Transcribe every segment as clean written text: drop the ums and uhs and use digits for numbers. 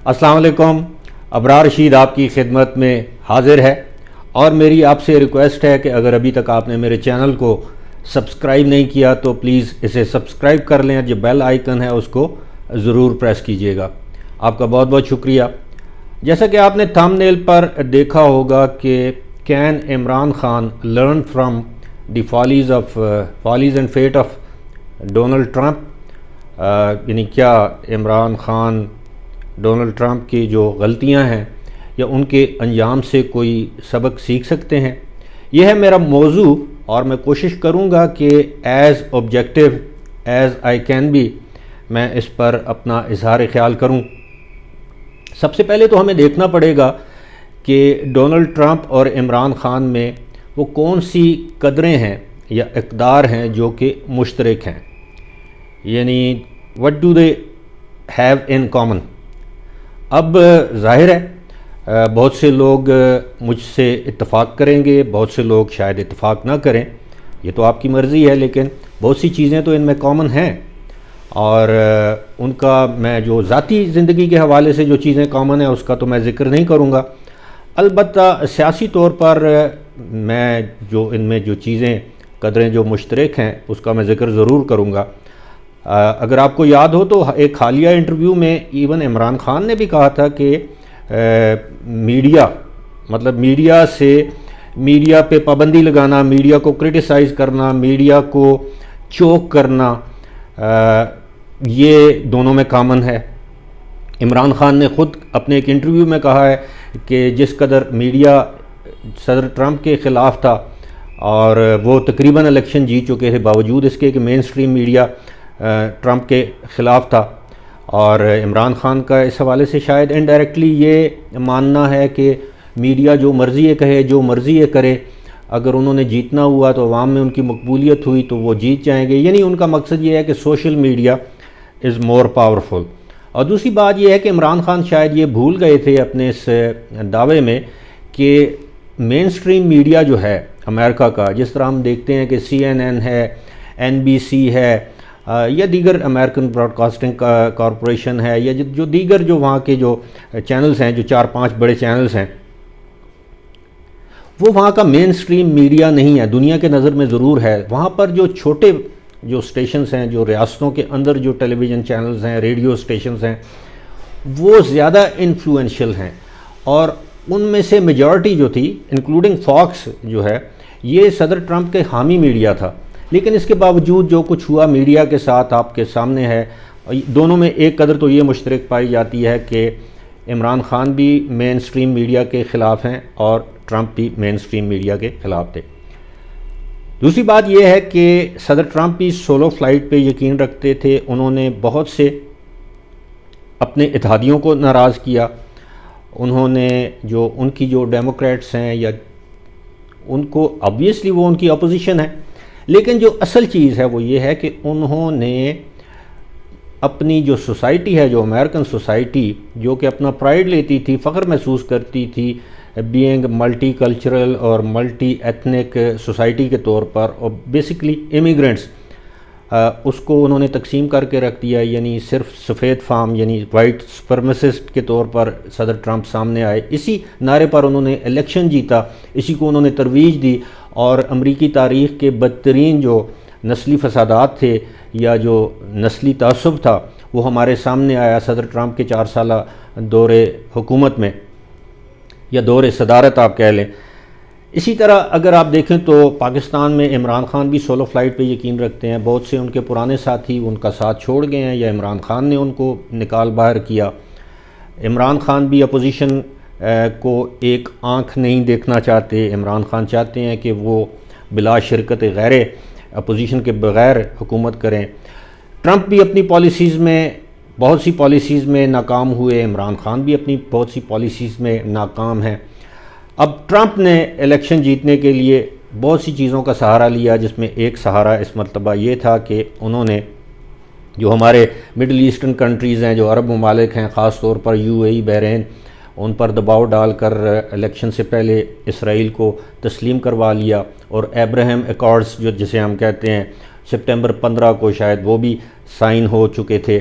السلام علیکم. ابرار رشید آپ کی خدمت میں حاضر ہے اور میری آپ سے ریکویسٹ ہے کہ اگر ابھی تک آپ نے میرے چینل کو سبسکرائب نہیں کیا تو پلیز اسے سبسکرائب کر لیں. جو بیل آئیکن ہے اس کو ضرور پریس کیجئے گا. آپ کا بہت بہت شکریہ. جیسا کہ آپ نے تھمب نیل پر دیکھا ہوگا کہ can Imran Khan learn from the follies and fate of Donald Trump. یعنی کیا عمران خان ڈونلڈ ٹرمپ کی جو غلطیاں ہیں یا ان کے انجام سے کوئی سبق سیکھ سکتے ہیں. یہ ہے میرا موضوع اور میں کوشش کروں گا کہ as objective as I can be میں اس پر اپنا اظہار خیال کروں. سب سے پہلے تو ہمیں دیکھنا پڑے گا کہ ڈونلڈ ٹرمپ اور عمران خان میں وہ کون سی قدریں ہیں یا اقدار ہیں جو کہ مشترک ہیں. یعنی what do they have in common. اب ظاہر ہے بہت سے لوگ مجھ سے اتفاق کریں گے, بہت سے لوگ شاید اتفاق نہ کریں, یہ تو آپ کی مرضی ہے, لیکن بہت سی چیزیں تو ان میں کامن ہیں اور ان کا میں جو ذاتی زندگی کے حوالے سے جو چیزیں کامن ہیں اس کا تو میں ذکر نہیں کروں گا. البتہ سیاسی طور پر میں جو ان میں جو چیزیں قدریں جو مشترک ہیں اس کا میں ذکر ضرور کروں گا. اگر آپ کو یاد ہو تو ایک حالیہ انٹرویو میں ایون عمران خان نے بھی کہا تھا کہ میڈیا پہ پابندی لگانا, میڈیا کو کرٹیسائز کرنا, میڈیا کو چوک کرنا, یہ دونوں میں کامن ہے. عمران خان نے خود اپنے ایک انٹرویو میں کہا ہے کہ جس قدر میڈیا صدر ٹرمپ کے خلاف تھا اور وہ تقریباً الیکشن جیت چکے تھے باوجود اس کے کہ مین سٹریم میڈیا ٹرمپ کے خلاف تھا, اور عمران خان کا اس حوالے سے شاید انڈائریکٹلی یہ ماننا ہے کہ میڈیا جو مرضی یہ کہے, جو مرضی یہ کرے, اگر انہوں نے جیتنا ہوا تو عوام میں ان کی مقبولیت ہوئی تو وہ جیت جائیں گے. یعنی ان کا مقصد یہ ہے کہ social media is more powerful. اور دوسری بات یہ ہے کہ عمران خان شاید یہ بھول گئے تھے اپنے اس دعوے میں کہ مین سٹریم میڈیا جو ہے امریکہ کا, جس طرح ہم دیکھتے ہیں کہ CNN ہے, NBC ہے یا دیگر امریکن براڈ کاسٹنگ کارپوریشن ہے یا جو دیگر جو وہاں کے جو چینلز ہیں, جو 4-5 بڑے چینلز ہیں, وہ وہاں کا مین سٹریم میڈیا نہیں ہے. دنیا کے نظر میں ضرور ہے. وہاں پر جو چھوٹے جو سٹیشنز ہیں, جو ریاستوں کے اندر جو ٹیلی ویژن چینلز ہیں, ریڈیو سٹیشنز ہیں, وہ زیادہ انفلوئنشل ہیں. اور ان میں سے میجورٹی جو تھی انکلوڈنگ فاکس جو ہے, یہ صدر ٹرمپ کے حامی میڈیا تھا. لیکن اس کے باوجود جو کچھ ہوا میڈیا کے ساتھ آپ کے سامنے ہے. دونوں میں ایک قدر تو یہ مشترک پائی جاتی ہے کہ عمران خان بھی مین سٹریم میڈیا کے خلاف ہیں اور ٹرمپ بھی مین سٹریم میڈیا کے خلاف تھے. دوسری بات یہ ہے کہ صدر ٹرمپ بھی سولو فلائٹ پہ یقین رکھتے تھے. انہوں نے بہت سے اپنے اتحادیوں کو ناراض کیا. انہوں نے جو ان کی جو ڈیموکریٹس ہیں یا ان کو obviously وہ ان کی اپوزیشن ہے, لیکن جو اصل چیز ہے وہ یہ ہے کہ انہوں نے اپنی جو سوسائٹی ہے, جو امریکن سوسائٹی جو کہ اپنا پرائیڈ لیتی تھی, فخر محسوس کرتی تھی بینگ ملٹی کلچرل اور ملٹی ایتھنک سوسائٹی کے طور پر, اور بیسکلی امیگرینٹس, اس کو انہوں نے تقسیم کر کے رکھ دیا. یعنی صرف سفید فام یعنی وائٹ سپرمیسسٹ کے طور پر صدر ٹرمپ سامنے آئے. اسی نعرے پر انہوں نے الیکشن جیتا, اسی کو انہوں نے ترویج دی, اور امریکی تاریخ کے بدترین جو نسلی فسادات تھے یا جو نسلی تعصب تھا وہ ہمارے سامنے آیا صدر ٹرمپ کے 4 سالہ دور حکومت میں یا دور صدارت آپ کہہ لیں. اسی طرح اگر آپ دیکھیں تو پاکستان میں عمران خان بھی سولو فلائٹ پہ یقین رکھتے ہیں. بہت سے ان کے پرانے ساتھی ان کا ساتھ چھوڑ گئے ہیں یا عمران خان نے ان کو نکال باہر کیا. عمران خان بھی اپوزیشن کو ایک آنکھ نہیں دیکھنا چاہتے. عمران خان چاہتے ہیں کہ وہ بلا شرکت غیر اپوزیشن کے بغیر حکومت کریں. ٹرمپ بھی اپنی پالیسیز میں بہت سی پالیسیز میں ناکام ہوئے, عمران خان بھی اپنی بہت سی پالیسیز میں ناکام ہیں. اب ٹرمپ نے الیکشن جیتنے کے لیے بہت سی چیزوں کا سہارا لیا, جس میں ایک سہارا اس مرتبہ یہ تھا کہ انہوں نے جو ہمارے مڈل ایسٹرن کنٹریز ہیں, جو عرب ممالک ہیں, خاص طور پر UAE, بحرین, ان پر دباؤ ڈال کر الیکشن سے پہلے اسرائیل کو تسلیم کروا لیا. اور ایبراہم ایکارڈز جو جسے ہم کہتے ہیں سپٹمبر 15 کو شاید وہ بھی سائن ہو چکے تھے.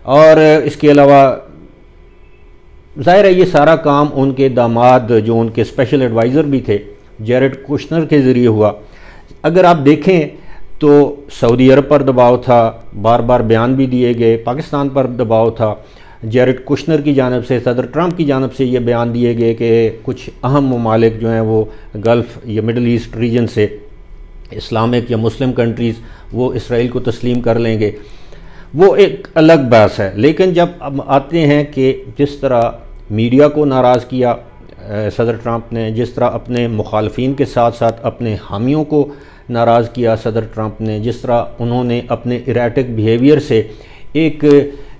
اور اس کے علاوہ ظاہر ہے یہ سارا کام ان کے داماد جو ان کے اسپیشل ایڈوائزر بھی تھے جیرڈ کوشنر کے ذریعے ہوا. اگر آپ دیکھیں تو سعودی عرب پر دباؤ تھا، بار بار بیان بھی دیے گئے، پاکستان پر دباؤ تھا، جیرڈ کوشنر کی جانب سے، صدر ٹرمپ کی جانب سے یہ بیان دیے گئے کہ کچھ اہم ممالک جو ہیں وہ گلف یا مڈل ایسٹ ریجن سے اسلامک یا مسلم کنٹریز وہ اسرائیل کو تسلیم کر لیں گے. وہ ایک الگ بحث ہے. لیکن جب اب آتے ہیں کہ جس طرح میڈیا کو ناراض کیا صدر ٹرمپ نے، جس طرح اپنے مخالفین کے ساتھ ساتھ اپنے حامیوں کو ناراض کیا صدر ٹرمپ نے، جس طرح انہوں نے اپنے ایریٹک بیہیویئر سے ایک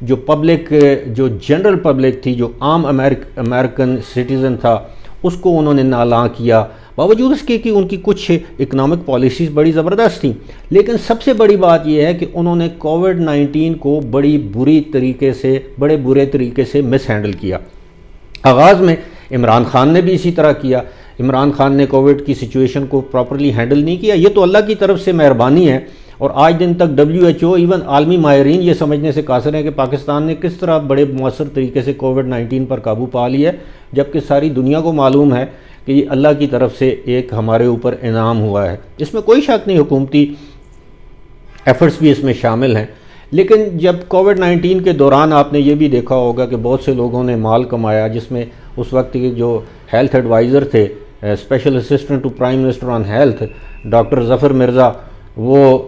جو پبلک، جو جنرل پبلک تھی، جو عام امریکن سٹیزن تھا، اس کو انہوں نے نالاں کیا، باوجود اس کے کہ ان کی کچھ اکنامک پالیسیز بڑی زبردست تھیں. لیکن سب سے بڑی بات یہ ہے کہ انہوں نے کووڈ-19 کو بڑے برے طریقے سے مس ہینڈل کیا. آغاز میں عمران خان نے بھی اسی طرح کیا. عمران خان نے کووڈ کی سچویشن کو پراپرلی ہینڈل نہیں کیا. یہ تو اللہ کی طرف سے مہربانی ہے، اور آج دن تک WHO ایون عالمی ماہرین یہ سمجھنے سے قاصر ہیں کہ پاکستان نے کس طرح بڑے مؤثر طریقے سے کووڈ-19 پر قابو پا لیا ہے، جبکہ ساری دنیا کو معلوم ہے کہ یہ اللہ کی طرف سے ایک ہمارے اوپر انعام ہوا ہے. اس میں کوئی شک نہیں، حکومتی ایفرٹس بھی اس میں شامل ہیں. لیکن جب کووڈ-19 کے دوران آپ نے یہ بھی دیکھا ہوگا کہ بہت سے لوگوں نے مال کمایا، جس میں اس وقت کے جو ہیلتھ ایڈوائزر تھے، special assistant to prime minister on health doctor Zafar Mirza, وہ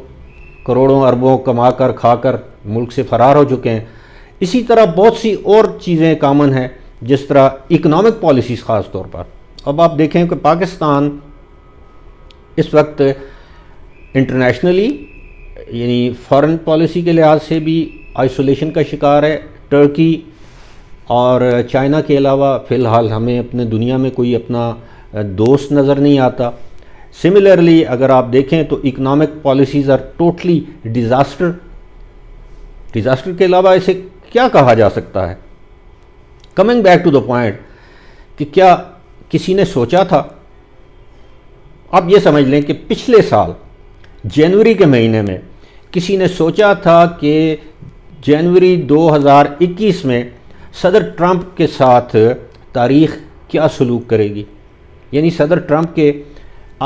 کروڑوں اربوں کما کر کھا کر ملک سے فرار ہو چکے ہیں. اسی طرح بہت سی اور چیزیں کامن ہیں، جس طرح اکنامک پالیسیز خاص طور پر. اب آپ دیکھیں کہ پاکستان اس وقت انٹرنیشنلی یعنی فارن پالیسی کے لحاظ سے بھی آئسولیشن کا شکار ہے. ٹرکی اور چائنا کے علاوہ فی الحال ہمیں اپنے دنیا میں کوئی اپنا دوست نظر نہیں آتا. سملرلی اگر آپ دیکھیں تو economic policies are totally disaster کے علاوہ اسے کیا کہا جا سکتا ہے. Coming back to the point کہ کیا کسی نے سوچا تھا؟ آپ یہ سمجھ لیں کہ پچھلے سال جنوری کے مہینے میں کسی نے سوچا تھا کہ جنوری 2021 میں صدر ٹرمپ کے ساتھ تاریخ کیا سلوک کرے گی؟ یعنی صدر ٹرمپ کے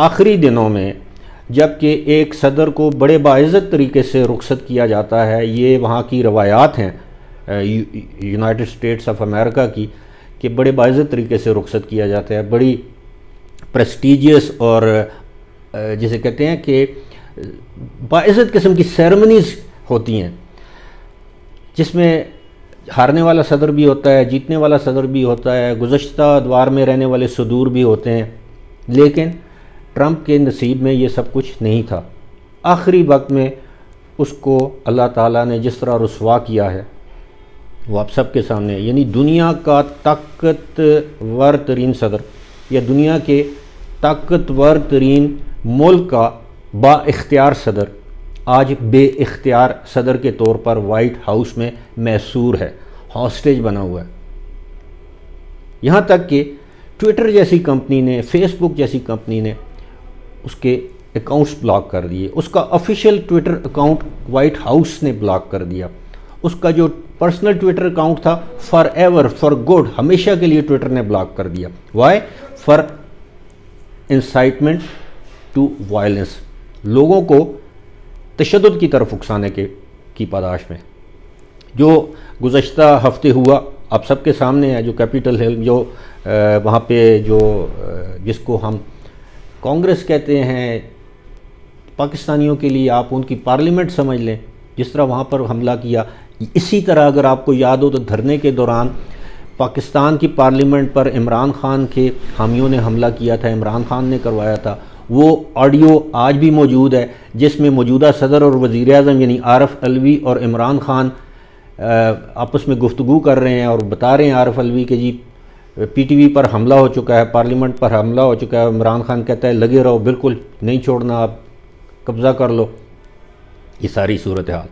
آخری دنوں میں جب کہ ایک صدر کو بڑے باعزت طریقے سے رخصت کیا جاتا ہے، یہ وہاں کی روایات ہیں یونائٹڈ اسٹیٹس آف امریکہ کی کہ بڑے باعزت طریقے سے رخصت کیا جاتا ہے، بڑی پریسٹیجیس اور جسے کہتے ہیں کہ باعزت قسم کی سیرمنیز ہوتی ہیں، جس میں ہارنے والا صدر بھی ہوتا ہے، جیتنے والا صدر بھی ہوتا ہے، گزشتہ ادوار میں رہنے والے صدور بھی ہوتے ہیں. لیکن ٹرمپ کے نصیب میں یہ سب کچھ نہیں تھا. آخری وقت میں اس کو اللہ تعالیٰ نے جس طرح رسوا کیا ہے وہ آپ سب کے سامنے، یعنی دنیا کا طاقتور ترین صدر یا دنیا کے طاقتور ترین ملک کا با اختیار صدر آج بے اختیار صدر کے طور پر وائٹ ہاؤس میں محصور ہے، ہاسٹیج بنا ہوا ہے. یہاں تک کہ ٹویٹر جیسی کمپنی نے، فیس بک جیسی کمپنی نے اس کے اکاؤنٹس بلاک کر دیے. اس کا official Twitter account White House نے بلاک کر دیا. اس کا جو پرسنل ٹویٹر اکاؤنٹ تھا فار ایور، فار گڈ، ہمیشہ کے لیے ٹویٹر نے بلاک کر دیا. Why? For incitement to violence, لوگوں کو تشدد کی طرف اکسانے کی پاداش میں. جو گزشتہ ہفتے ہوا آپ سب کے سامنے ہے، جو کیپٹل ہل، جو وہاں پہ جو جس کو ہم کانگریس کہتے ہیں پاکستانیوں کے لیے، آپ ان کی پارلیمنٹ سمجھ لیں، جس طرح وہاں پر حملہ کیا. اسی طرح اگر آپ کو یاد ہو تو دھرنے کے دوران پاکستان کی پارلیمنٹ پر عمران خان کے حامیوں نے حملہ کیا تھا، عمران خان نے کروایا تھا. وہ آڈیو آج بھی موجود ہے جس میں موجودہ صدر اور وزیر اعظم یعنی عارف علوی اور عمران خان آپس میں گفتگو کر رہے ہیں اور بتا رہے ہیں عارف علوی کہ جی پی ٹی وی پر حملہ ہو چکا ہے، پارلیمنٹ پر حملہ ہو چکا ہے. عمران خان کہتا ہے لگے رہو، بالکل نہیں چھوڑنا، آپ قبضہ کر لو. یہ ساری صورتحال.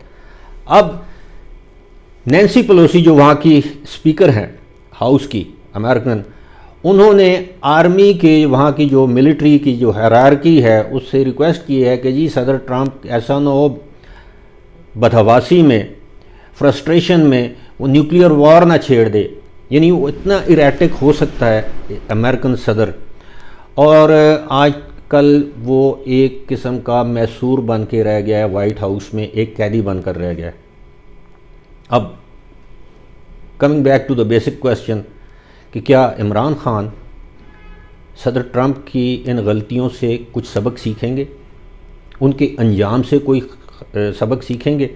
اب نینسی پیلوسی جو وہاں کی اسپیکر ہیں ہاؤس کی امریکن، انہوں نے آرمی کے وہاں کی جو ملٹری کی جو ہیرارکی ہے اس سے ریکویسٹ کی ہے کہ جی صدر ٹرمپ ایسا نہ ہو بدحواسی میں، فرسٹریشن میں وہ نیوکلیئر وار نہ چھیڑ دے. یعنی وہ اتنا ایریٹک ہو سکتا ہے امریکن صدر، اور آج کل وہ ایک قسم کا محصور بن کے رہ گیا ہے، وائٹ ہاؤس میں ایک قیدی بن کر رہ گیا ہے۔ اب coming back to the basic question کہ کیا عمران خان صدر ٹرمپ کی ان غلطیوں سے کچھ سبق سیکھیں گے، ان کے انجام سے کوئی سبق سیکھیں گے؟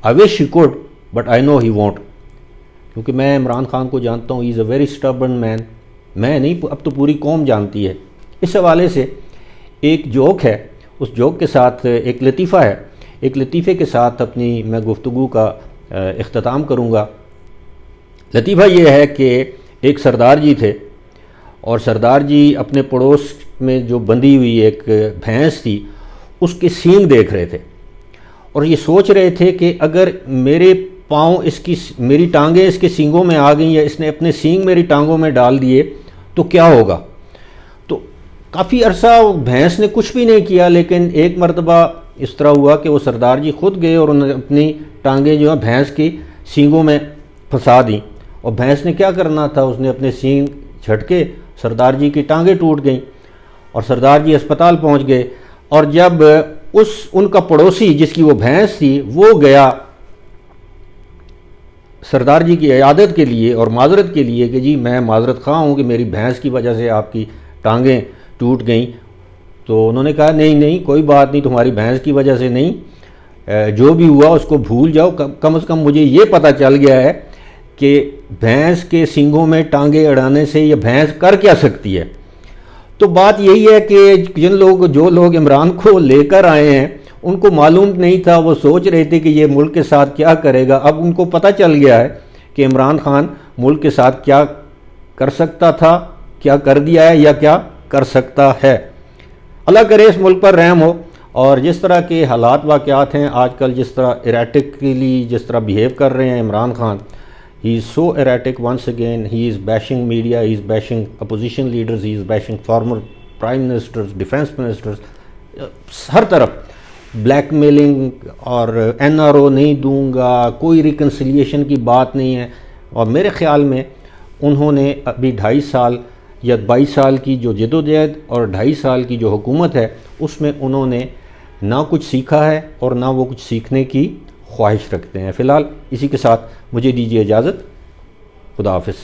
I wish he could, but I know he won't، کیونکہ میں عمران خان کو جانتا ہوں، he is a very stubborn man، میں نہیں، اب تو پوری قوم جانتی ہے۔ اس حوالے سے ایک جوک ہے، اس جوک کے ساتھ ایک لطیفہ ہے، ایک لطیفے کے ساتھ اپنی میں گفتگو کا اختتام کروں گا۔ لطیفہ یہ ہے کہ ایک سردار جی تھے، اور سردار جی اپنے پڑوس میں جو بندھی ہوئی ایک بھینس تھی اس کے سینگ دیکھ رہے تھے، اور یہ سوچ رہے تھے کہ اگر میرے پاؤں میری ٹانگیں اس کے سینگوں میں آ گئیں، یا اس نے اپنے سینگ میری ٹانگوں میں ڈال دیے تو کیا ہوگا۔ تو کافی عرصہ بھینس نے کچھ بھی نہیں کیا، لیکن ایک مرتبہ اس طرح ہوا کہ وہ سردار جی خود گئے اور انہوں نے اپنی ٹانگیں جو ہیں بھینس کی سینگوں میں پھنسا دیں، اور بھینس نے کیا کرنا تھا، اس نے اپنے سینگ جھٹکے، سردار جی کی ٹانگیں ٹوٹ گئیں، اور سردار جی اسپتال پہنچ گئے۔ اور جب ان کا پڑوسی جس کی وہ بھینس تھی وہ گیا سردار جی کی عیادت کے لیے اور معذرت کے لیے کہ جی میں معذرت خواہ ہوں کہ میری بھینس کی وجہ سے آپ کی ٹانگیں ٹوٹ گئیں، تو انہوں نے کہا نہیں کوئی بات نہیں، تمہاری بھینس کی وجہ سے نہیں، جو بھی ہوا اس کو بھول جاؤ، کم از کم مجھے یہ پتہ چل گیا ہے کہ بھینس کے سینگوں میں ٹانگیں اڑانے سے یہ بھینس کر کیا سکتی ہے۔ تو بات یہی ہے کہ جو لوگ عمران کو لے کر آئے ہیں ان کو معلوم نہیں تھا، وہ سوچ رہے تھے کہ یہ ملک کے ساتھ کیا کرے گا۔ اب ان کو پتہ چل گیا ہے کہ عمران خان ملک کے ساتھ کیا کر سکتا تھا، کیا کر دیا ہے، یا کیا کر سکتا ہے۔ اللہ کرے اس ملک پر رحم ہو، اور جس طرح کے حالات واقعات ہیں آج کل، جس طرح ایریٹکلی جس طرح بیہیو کر رہے ہیں Imran Khan, he is so erratic once again, he is bashing media, he is bashing opposition leaders, he is bashing former prime ministers, defense ministers، ہر طرف بلیک میلنگ اور NRO نہیں دوں گا، کوئی ریکنسیلیشن کی بات نہیں ہے۔ اور میرے خیال میں انہوں نے ابھی 2.5 سال یا 22 سال کی جو جدوجہد اور 2.5 سال کی جو حکومت ہے اس میں انہوں نے نہ کچھ سیکھا ہے اور نہ وہ کچھ سیکھنے کی خواہش رکھتے ہیں۔ فی الحال اسی کے ساتھ مجھے دیجیے اجازت، خدا حافظ۔